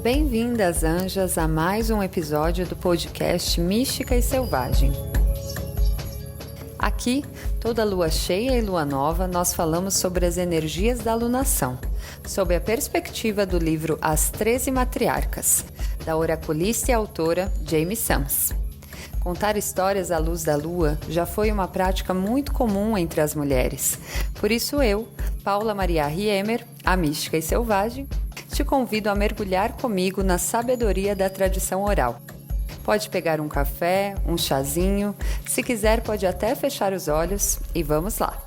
Bem-vindas, anjas, a mais um episódio do podcast Mística e Selvagem. Aqui, toda lua cheia e lua nova, nós falamos sobre as energias da alunação, sob a perspectiva do livro As 13 Matriarcas, da oraculista e autora Jamie Sams. Contar histórias à luz da lua já foi uma prática muito comum entre as mulheres. Por isso eu, Paula Maria Riemer, a mística e selvagem, te convido a mergulhar comigo na sabedoria da tradição oral. Pode pegar um café, um chazinho, se quiser pode até fechar os olhos e vamos lá!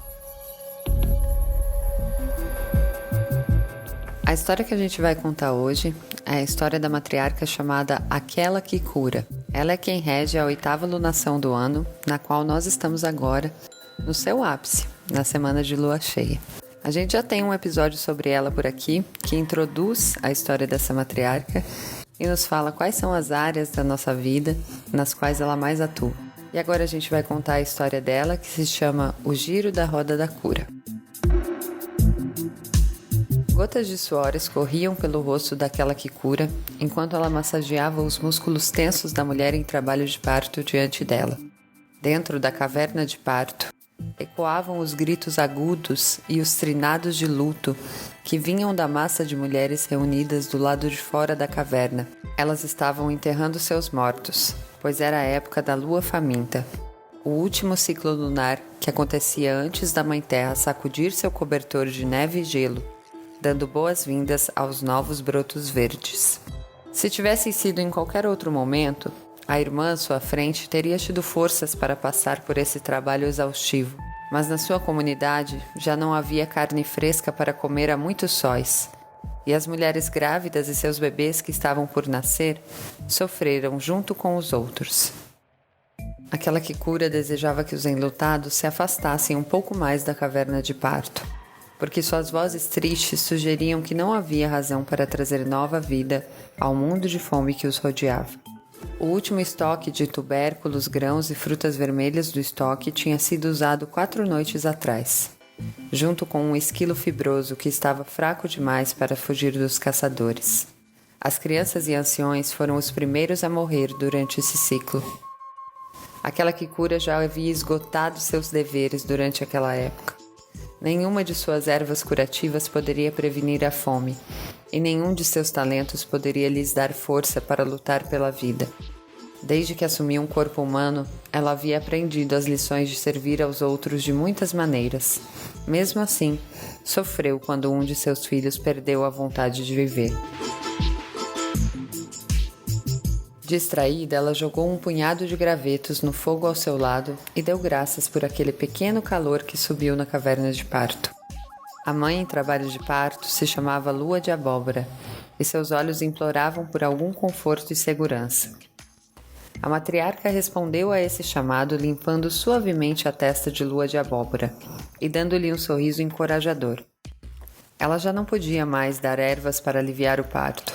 A história que a gente vai contar hoje é a história da matriarca chamada Aquela que Cura. Ela é quem rege a 8ª lunação do ano, na qual nós estamos agora no seu ápice, na semana de lua cheia. A gente já tem um episódio sobre ela por aqui, que introduz a história dessa matriarca e nos fala quais são as áreas da nossa vida nas quais ela mais atua. E agora a gente vai contar a história dela, que se chama O Giro da Roda da Cura. Gotas de suor escorriam pelo rosto daquela que cura, enquanto ela massageava os músculos tensos da mulher em trabalho de parto diante dela. Dentro da caverna de parto, ecoavam os gritos agudos e os trinados de luto que vinham da massa de mulheres reunidas do lado de fora da caverna. Elas estavam enterrando seus mortos, pois era a época da lua faminta, o último ciclo lunar que acontecia antes da Mãe Terra sacudir seu cobertor de neve e gelo, dando boas-vindas aos novos brotos verdes. Se tivesse sido em qualquer outro momento, a irmã à sua frente teria tido forças para passar por esse trabalho exaustivo, mas na sua comunidade já não havia carne fresca para comer há muitos sóis, e as mulheres grávidas e seus bebês que estavam por nascer sofreram junto com os outros. Aquela que cura desejava que os enlutados se afastassem um pouco mais da caverna de parto, porque suas vozes tristes sugeriam que não havia razão para trazer nova vida ao mundo de fome que os rodeava. O último estoque de tubérculos, grãos e frutas vermelhas do estoque tinha sido usado 4 noites atrás, junto com um esquilo fibroso que estava fraco demais para fugir dos caçadores. As crianças e anciões foram os primeiros a morrer durante esse ciclo. Aquela que cura já havia esgotado seus deveres durante aquela época. Nenhuma de suas ervas curativas poderia prevenir a fome, e nenhum de seus talentos poderia lhes dar força para lutar pela vida. Desde que assumiu um corpo humano, ela havia aprendido as lições de servir aos outros de muitas maneiras. Mesmo assim, sofreu quando um de seus filhos perdeu a vontade de viver. Distraída, ela jogou um punhado de gravetos no fogo ao seu lado e deu graças por aquele pequeno calor que subiu na caverna de parto. A mãe em trabalho de parto se chamava Lua de Abóbora, e seus olhos imploravam por algum conforto e segurança. A matriarca respondeu a esse chamado limpando suavemente a testa de Lua de Abóbora e dando-lhe um sorriso encorajador. Ela já não podia mais dar ervas para aliviar o parto,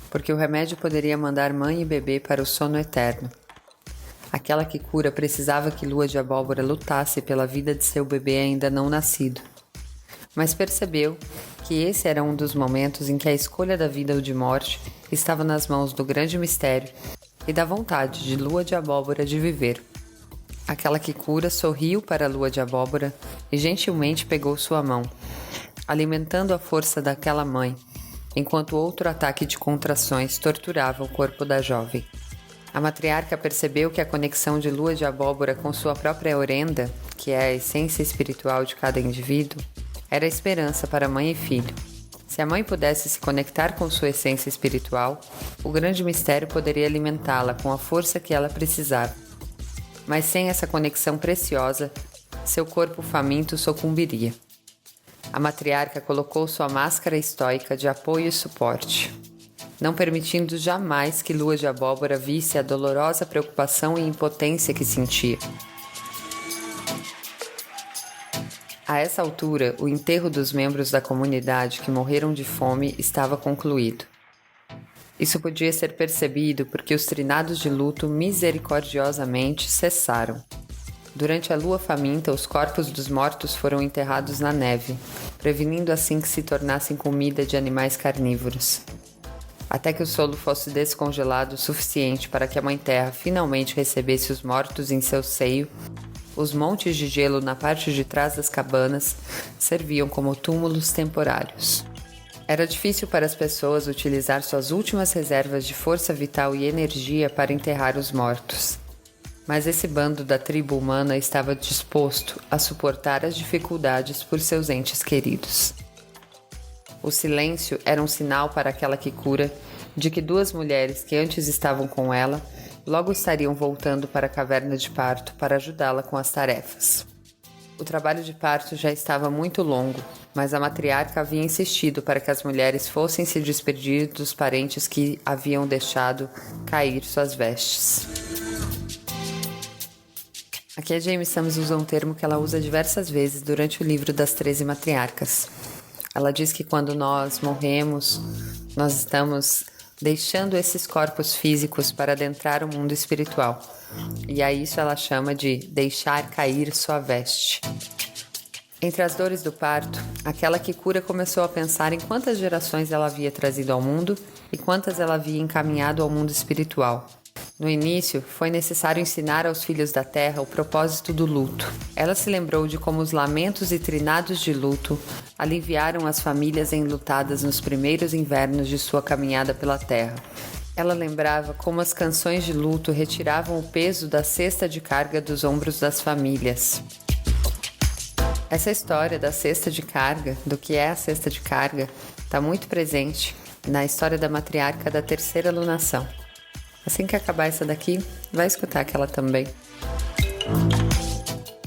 porque o remédio poderia mandar mãe e bebê para o sono eterno. Aquela que cura precisava que Lua de Abóbora lutasse pela vida de seu bebê ainda não nascido. Mas percebeu que esse era um dos momentos em que a escolha da vida ou de morte estava nas mãos do grande mistério e da vontade de Lua de Abóbora de viver. Aquela que cura sorriu para a Lua de Abóbora e gentilmente pegou sua mão, alimentando a força daquela mãe, enquanto outro ataque de contrações torturava o corpo da jovem. A matriarca percebeu que a conexão de Lua de Abóbora com sua própria orenda, que é a essência espiritual de cada indivíduo, era esperança para mãe e filho. Se a mãe pudesse se conectar com sua essência espiritual, o grande mistério poderia alimentá-la com a força que ela precisava. Mas sem essa conexão preciosa, seu corpo faminto sucumbiria. A matriarca colocou sua máscara estoica de apoio e suporte, não permitindo jamais que Lua de Abóbora visse a dolorosa preocupação e impotência que sentia. A essa altura, o enterro dos membros da comunidade que morreram de fome estava concluído. Isso podia ser percebido porque os trinados de luto misericordiosamente cessaram. Durante a lua faminta, os corpos dos mortos foram enterrados na neve, prevenindo assim que se tornassem comida de animais carnívoros. até que o solo fosse descongelado o suficiente para que a Mãe Terra finalmente recebesse os mortos em seu seio. Os montes de gelo na parte de trás das cabanas serviam como túmulos temporários. Era difícil para as pessoas utilizar suas últimas reservas de força vital e energia para enterrar os mortos. Mas esse bando da tribo humana estava disposto a suportar as dificuldades por seus entes queridos. O silêncio era um sinal para aquela Kikura de que duas mulheres que antes estavam com ela logo estariam voltando para a caverna de parto para ajudá-la com as tarefas. O trabalho de parto já estava muito longo, mas a matriarca havia insistido para que as mulheres fossem se despedir dos parentes que haviam deixado cair suas vestes. Aqui a Jamie Sams usa um termo que ela usa diversas vezes durante o livro das 13 matriarcas. Ela diz que quando nós morremos, nós estamos deixando esses corpos físicos para adentrar o mundo espiritual. E a isso ela chama de deixar cair sua veste. Entre as dores do parto, aquela Kikura começou a pensar em quantas gerações ela havia trazido ao mundo e quantas ela havia encaminhado ao mundo espiritual. No início, foi necessário ensinar aos filhos da terra o propósito do luto. Ela se lembrou de como os lamentos e trinados de luto aliviaram as famílias enlutadas nos primeiros invernos de sua caminhada pela terra. Ela lembrava como as canções de luto retiravam o peso da cesta de carga dos ombros das famílias. Essa história da cesta de carga, do que é a cesta de carga, está muito presente na história da matriarca da terceira lunação. Assim que acabar essa daqui, vai escutar aquela também.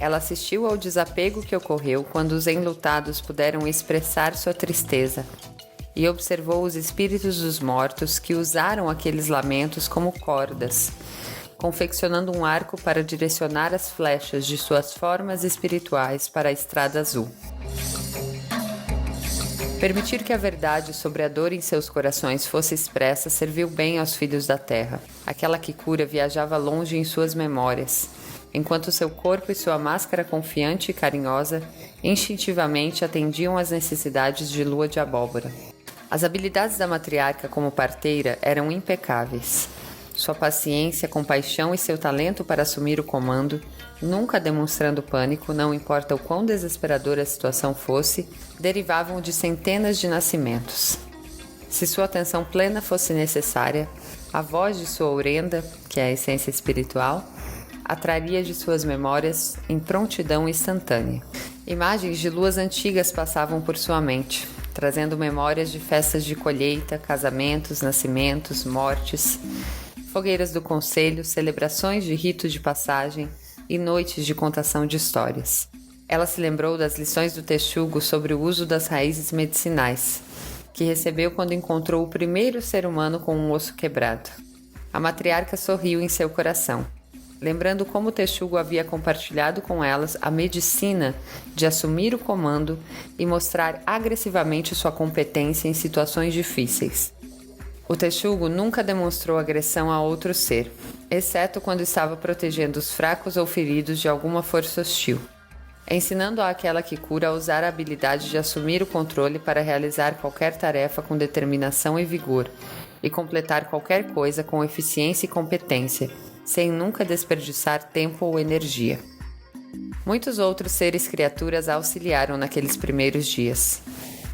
Ela assistiu ao desapego que ocorreu quando os enlutados puderam expressar sua tristeza e observou os espíritos dos mortos que usaram aqueles lamentos como cordas, confeccionando um arco para direcionar as flechas de suas formas espirituais para a estrada azul. Permitir que a verdade sobre a dor em seus corações fosse expressa serviu bem aos filhos da terra. Aquela Kikura viajava longe em suas memórias, enquanto seu corpo e sua máscara confiante e carinhosa instintivamente atendiam às necessidades de lua de abóbora. As habilidades da matriarca como parteira eram impecáveis. Sua paciência, compaixão e seu talento para assumir o comando, nunca demonstrando pânico, não importa o quão desesperadora a situação fosse, derivavam de centenas de nascimentos. Se sua atenção plena fosse necessária, a voz de sua orenda, que é a essência espiritual, atraria de suas memórias em prontidão instantânea. Imagens de luas antigas passavam por sua mente, trazendo memórias de festas de colheita, casamentos, nascimentos, mortes, fogueiras do conselho, celebrações de ritos de passagem e noites de contação de histórias. Ela se lembrou das lições do Texugo sobre o uso das raízes medicinais, que recebeu quando encontrou o primeiro ser humano com um osso quebrado. A matriarca sorriu em seu coração, lembrando como o Texugo havia compartilhado com elas a medicina de assumir o comando e mostrar agressivamente sua competência em situações difíceis. O Texugo nunca demonstrou agressão a outro ser, exceto quando estava protegendo os fracos ou feridos de alguma força hostil, ensinando àquela Kikura a usar a habilidade de assumir o controle para realizar qualquer tarefa com determinação e vigor, e completar qualquer coisa com eficiência e competência, sem nunca desperdiçar tempo ou energia. Muitos outros seres criaturas a auxiliaram naqueles primeiros dias.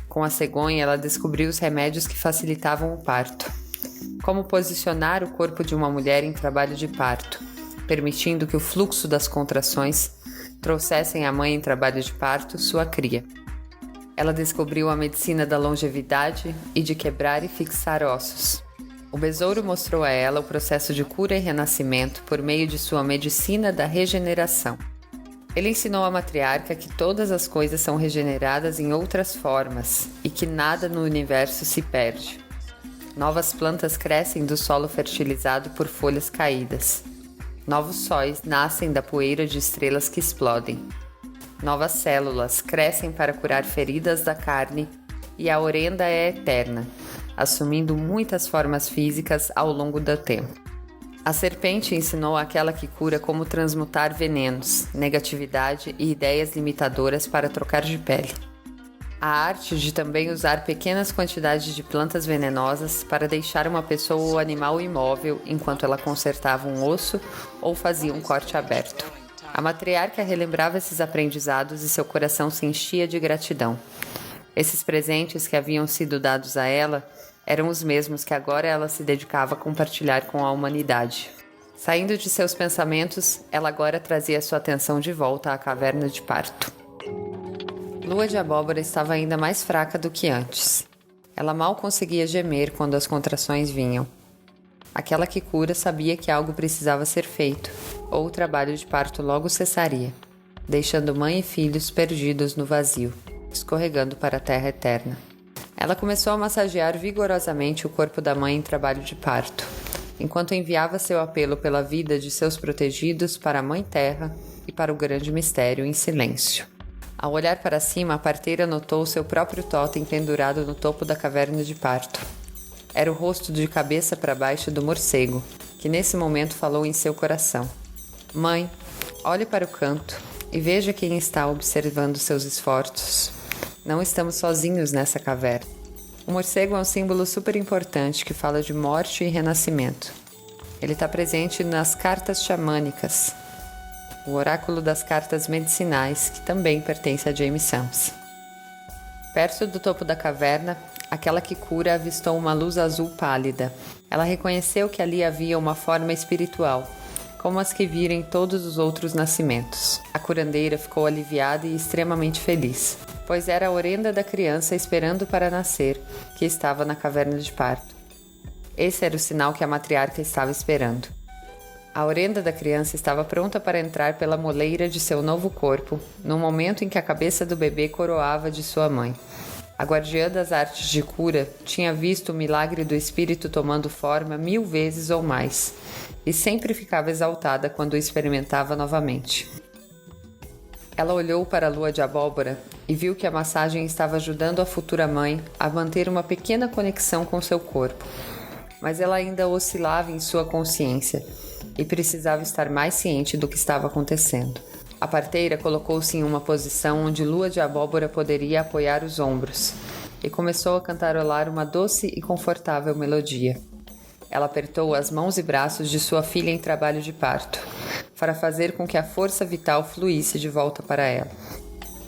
Com a cegonha, ela descobriu os remédios que facilitavam o parto. Como posicionar o corpo de uma mulher em trabalho de parto, permitindo que o fluxo das contrações trouxessem à mãe em trabalho de parto sua cria. Ela descobriu a medicina da longevidade e de quebrar e fixar ossos. O besouro mostrou a ela o processo de cura e renascimento por meio de sua medicina da regeneração. Ele ensinou à matriarca que todas as coisas são regeneradas em outras formas e que nada no universo se perde. Novas plantas crescem do solo fertilizado por folhas caídas. Novos sóis nascem da poeira de estrelas que explodem. Novas células crescem para curar feridas da carne e a orenda é eterna, assumindo muitas formas físicas ao longo do tempo. A serpente ensinou àquela Kikura como transmutar venenos, negatividade e ideias limitadoras para trocar de pele. A arte de também usar pequenas quantidades de plantas venenosas para deixar uma pessoa ou animal imóvel enquanto ela consertava um osso ou fazia um corte aberto. A matriarca relembrava esses aprendizados e seu coração se enchia de gratidão. Esses presentes que haviam sido dados a ela eram os mesmos que agora ela se dedicava a compartilhar com a humanidade. Saindo de seus pensamentos, ela agora trazia sua atenção de volta à caverna de parto. Lua de Abóbora estava ainda mais fraca do que antes. Ela mal conseguia gemer quando as contrações vinham. Aquela que cura sabia que algo precisava ser feito, ou o trabalho de parto logo cessaria, deixando mãe e filhos perdidos no vazio, escorregando para a terra eterna. Ela começou a massagear vigorosamente o corpo da mãe em trabalho de parto, enquanto enviava seu apelo pela vida de seus protegidos para a Mãe Terra e para o grande mistério em silêncio. Ao olhar para cima, a parteira notou seu próprio totem pendurado no topo da caverna de parto. Era o rosto de cabeça para baixo do morcego, que nesse momento falou em seu coração. Mãe, olhe para o canto e veja quem está observando seus esforços. Não estamos sozinhos nessa caverna. O morcego é um símbolo super importante que fala de morte e renascimento. Ele está presente nas cartas xamânicas, o oráculo das cartas medicinais, que também pertence a Jaime Sams. Perto do topo da caverna, aquela que cura avistou uma luz azul pálida. Ela reconheceu que ali havia uma forma espiritual, como as que vira em todos os outros nascimentos. A curandeira ficou aliviada e extremamente feliz, pois era a orenda da criança esperando para nascer, que estava na caverna de parto. Esse era o sinal que a matriarca estava esperando. A orenda da criança estava pronta para entrar pela moleira de seu novo corpo, no momento em que a cabeça do bebê coroava de sua mãe. A guardiã das artes de cura tinha visto o milagre do espírito tomando forma 1000 vezes ou mais, e sempre ficava exaltada quando o experimentava novamente. Ela olhou para a lua de abóbora e viu que a massagem estava ajudando a futura mãe a manter uma pequena conexão com seu corpo, mas ela ainda oscilava em sua consciência e precisava estar mais ciente do que estava acontecendo. A parteira colocou-se em uma posição onde Lua de Abóbora poderia apoiar os ombros e começou a cantarolar uma doce e confortável melodia. Ela apertou as mãos e braços de sua filha em trabalho de parto, para fazer com que a força vital fluísse de volta para ela.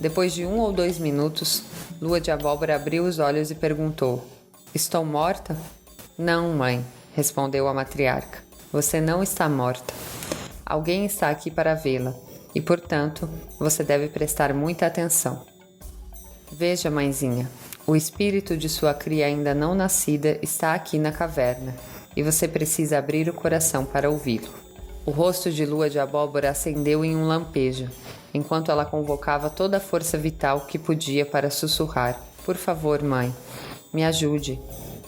Depois de 1 ou 2 minutos, Lua de Abóbora abriu os olhos e perguntou: "Estou morta?" "Não, mãe", respondeu a matriarca. "Você não está morta. Alguém está aqui para vê-la, e, portanto, você deve prestar muita atenção. Veja, mãezinha, o espírito de sua cria ainda não nascida está aqui na caverna, e você precisa abrir o coração para ouvi-lo." O rosto de Lua de Abóbora acendeu em um lampejo, enquanto ela convocava toda a força vital que podia para sussurrar: "Por favor, mãe, me ajude.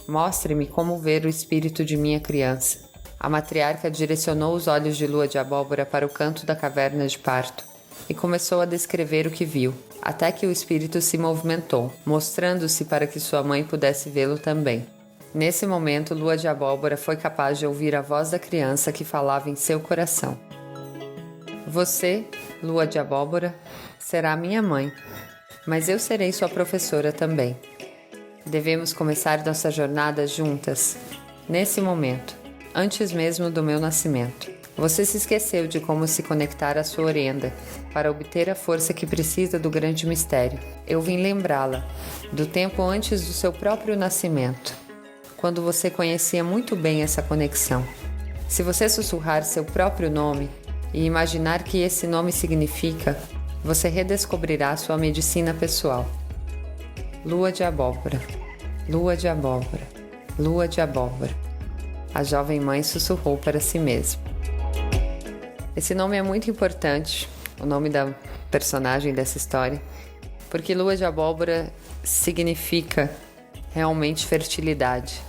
Mostre-me como ver o espírito de minha criança." A matriarca direcionou os olhos de Lua de Abóbora para o canto da caverna de parto e começou a descrever o que viu, até que o espírito se movimentou, mostrando-se para que sua mãe pudesse vê-lo também. Nesse momento, Lua de Abóbora foi capaz de ouvir a voz da criança que falava em seu coração. "Você, Lua de Abóbora, será minha mãe, mas eu serei sua professora também. Devemos começar nossa jornada juntas, nesse momento. Antes mesmo do meu nascimento. Você se esqueceu de como se conectar à sua orenda para obter a força que precisa do grande mistério. Eu vim lembrá-la do tempo antes do seu próprio nascimento, quando você conhecia muito bem essa conexão. Se você sussurrar seu próprio nome e imaginar que esse nome significa, você redescobrirá sua medicina pessoal. Lua de Abóbora, Lua de Abóbora, Lua de Abóbora." A jovem mãe sussurrou para si mesma. Esse nome é muito importante, o nome da personagem dessa história, porque Lua de Abóbora significa realmente fertilidade.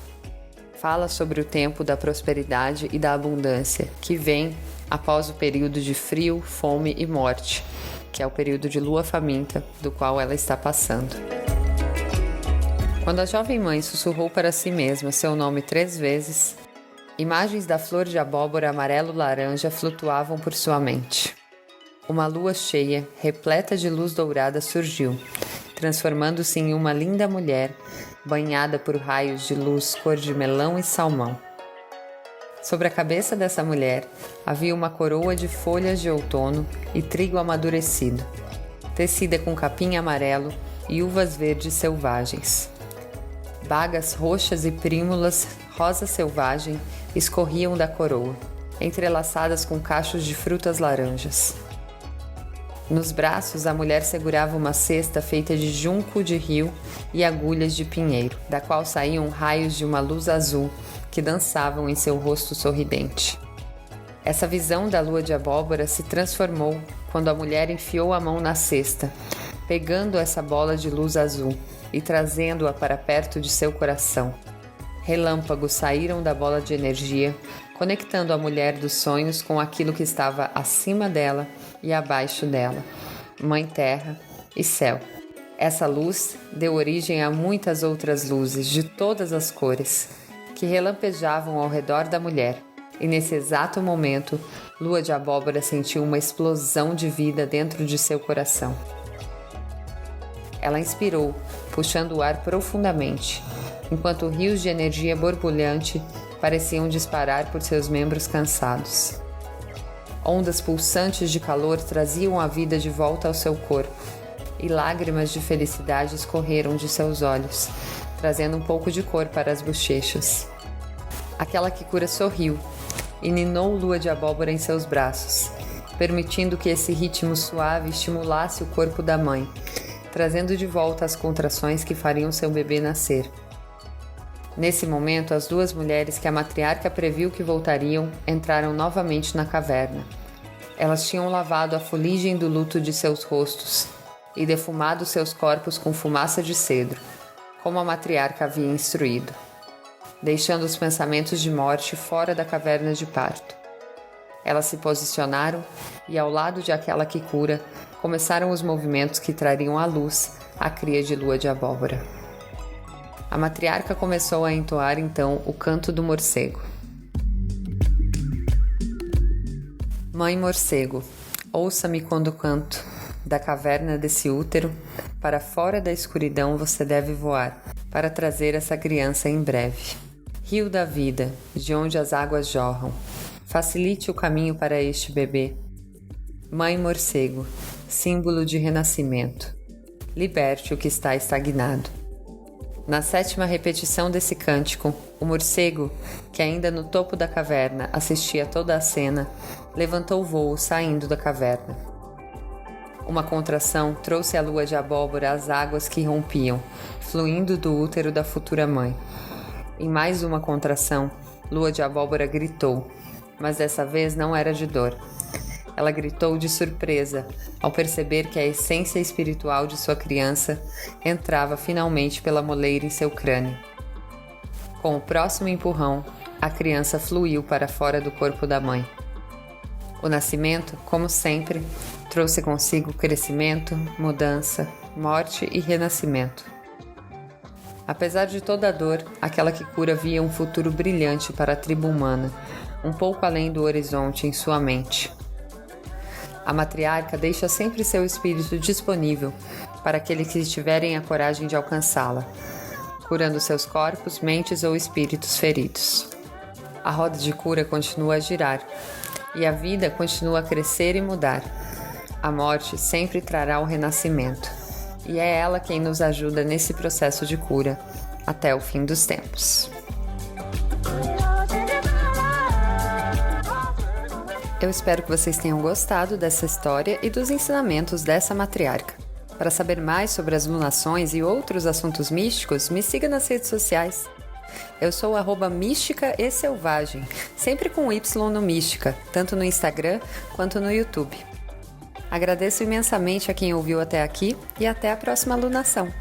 Fala sobre o tempo da prosperidade e da abundância, que vem após o período de frio, fome e morte, que é o período de lua faminta, do qual ela está passando. Quando a jovem mãe sussurrou para si mesma seu nome 3 vezes, imagens da flor de abóbora amarelo-laranja flutuavam por sua mente. Uma lua cheia, repleta de luz dourada, surgiu, transformando-se em uma linda mulher, banhada por raios de luz cor de melão e salmão. Sobre a cabeça dessa mulher havia uma coroa de folhas de outono e trigo amadurecido, tecida com capim amarelo e uvas verdes selvagens. Bagas roxas e prímulas rosa selvagem escorriam da coroa, entrelaçadas com cachos de frutas laranjas. Nos braços, a mulher segurava uma cesta feita de junco de rio e agulhas de pinheiro, da qual saíam raios de uma luz azul que dançavam em seu rosto sorridente. Essa visão da lua de abóbora se transformou quando a mulher enfiou a mão na cesta, pegando essa bola de luz azul e trazendo-a para perto de seu coração. Relâmpagos saíram da bola de energia, conectando a mulher dos sonhos com aquilo que estava acima dela e abaixo dela, Mãe Terra e Céu. Essa luz deu origem a muitas outras luzes de todas as cores, que relampejavam ao redor da mulher, e nesse exato momento, Lua de Abóbora sentiu uma explosão de vida dentro de seu coração. Ela inspirou, puxando o ar profundamente, enquanto rios de energia borbulhante pareciam disparar por seus membros cansados. Ondas pulsantes de calor traziam a vida de volta ao seu corpo, e lágrimas de felicidade escorreram de seus olhos, trazendo um pouco de cor para as bochechas. Aquela Kikura sorriu e ninou Lua de Abóbora em seus braços, permitindo que esse ritmo suave estimulasse o corpo da mãe, trazendo de volta as contrações que fariam seu bebê nascer. Nesse momento, as duas mulheres que a matriarca previu que voltariam entraram novamente na caverna. Elas tinham lavado a fuligem do luto de seus rostos e defumado seus corpos com fumaça de cedro, como a matriarca havia instruído, deixando os pensamentos de morte fora da caverna de parto. Elas se posicionaram e, ao lado de aquela Kikura, começaram os movimentos que trariam à luz a cria de Lua de Abóbora. A matriarca começou a entoar então o canto do morcego. Mãe morcego, ouça-me quando canto. Da caverna desse útero, para fora da escuridão você deve voar, para trazer essa criança em breve. Rio da vida, de onde as águas jorram, facilite o caminho para este bebê. Mãe morcego, símbolo de renascimento, liberte o que está estagnado. Na 7ª repetição desse cântico, o morcego, que ainda no topo da caverna assistia toda a cena, levantou voo saindo da caverna. Uma contração trouxe à Lua de Abóbora as águas que rompiam, fluindo do útero da futura mãe. Em mais uma contração, Lua de Abóbora gritou, mas dessa vez não era de dor. Ela gritou de surpresa ao perceber que a essência espiritual de sua criança entrava finalmente pela moleira em seu crânio. Com o próximo empurrão, a criança fluiu para fora do corpo da mãe. O nascimento, como sempre, trouxe consigo crescimento, mudança, morte e renascimento. Apesar de toda a dor, aquela Kikura via um futuro brilhante para a tribo humana, um pouco além do horizonte em sua mente. A matriarca deixa sempre seu espírito disponível para aqueles que tiverem a coragem de alcançá-la, curando seus corpos, mentes ou espíritos feridos. A roda de cura continua a girar, e a vida continua a crescer e mudar. A morte sempre trará o renascimento, e é ela quem nos ajuda nesse processo de cura até o fim dos tempos. Eu espero que vocês tenham gostado dessa história e dos ensinamentos dessa matriarca. Para saber mais sobre as lunações e outros assuntos místicos, me siga nas redes sociais. Eu sou @mística e selvagem, sempre com Y no Mística, tanto no Instagram quanto no YouTube. Agradeço imensamente a quem ouviu até aqui e até a próxima lunação.